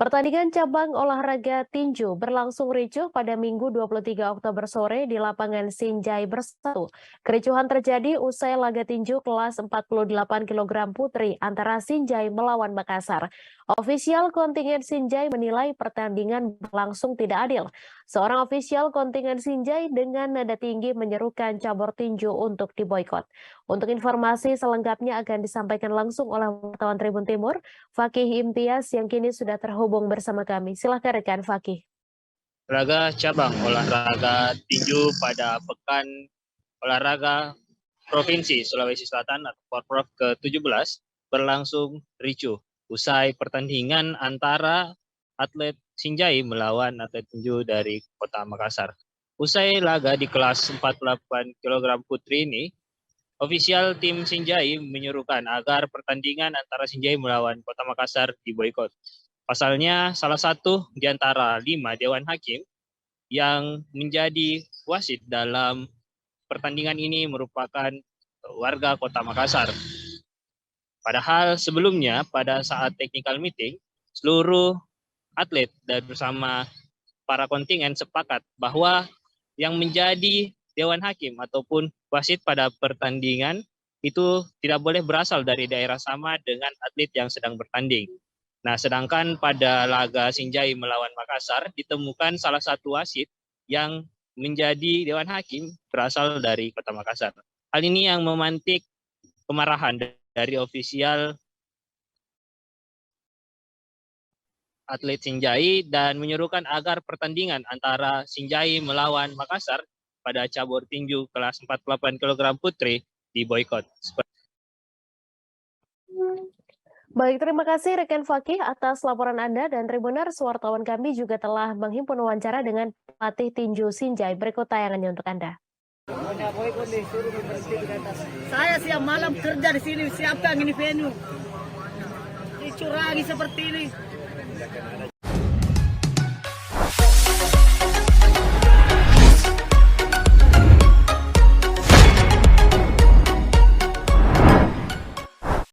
Pertandingan cabang olahraga tinju berlangsung ricuh pada Minggu 23 Oktober sore di lapangan Sinjai Bersatu. Kericuhan terjadi usai laga tinju kelas 48 kg putri antara Sinjai melawan Makassar. Ofisial kontingen Sinjai menilai pertandingan berlangsung tidak adil. Seorang ofisial kontingen Sinjai dengan nada tinggi menyerukan cabur tinju untuk diboikot. Untuk informasi selengkapnya akan disampaikan langsung oleh wartawan Tribun Timur, Fakih Imtiaz yang kini sudah terhubung bersama kami. Silahkan rekan Fakih. Cabang olahraga tinju pada Pekan Olahraga Provinsi Sulawesi Selatan atau Porprov ke-17 berlangsung ricuh usai pertandingan antara atlet Sinjai melawan atlet tinju dari Kota Makassar. Usai laga di kelas 48 kg putri ini, ofisial tim Sinjai menyuruhkan agar pertandingan antara Sinjai melawan Kota Makassar diboikot. Pasalnya, salah satu di antara 5 Dewan Hakim yang menjadi wasit dalam pertandingan ini merupakan warga Kota Makassar. Padahal sebelumnya pada saat technical meeting, seluruh atlet dan bersama para kontingen sepakat bahwa yang menjadi Dewan Hakim ataupun wasit pada pertandingan itu tidak boleh berasal dari daerah sama dengan atlet yang sedang bertanding. Nah, sedangkan pada laga Sinjai melawan Makassar ditemukan salah satu wasit yang menjadi Dewan Hakim berasal dari Kota Makassar. Hal ini yang memantik kemarahan dari ofisial atlet Sinjai dan menyuruhkan agar pertandingan antara Sinjai melawan Makassar pada cabur tinju kelas 48 kg putri diboikot. Baik, terima kasih rekan Fakih atas laporan Anda dan Tribuners, wartawan kami juga telah menghimpun wawancara dengan pelatih tinju Sinjai. Berikut tayangannya untuk Anda. Saya siang malam kerja di sini, siapa yang ini venue? Dicurangi seperti ini.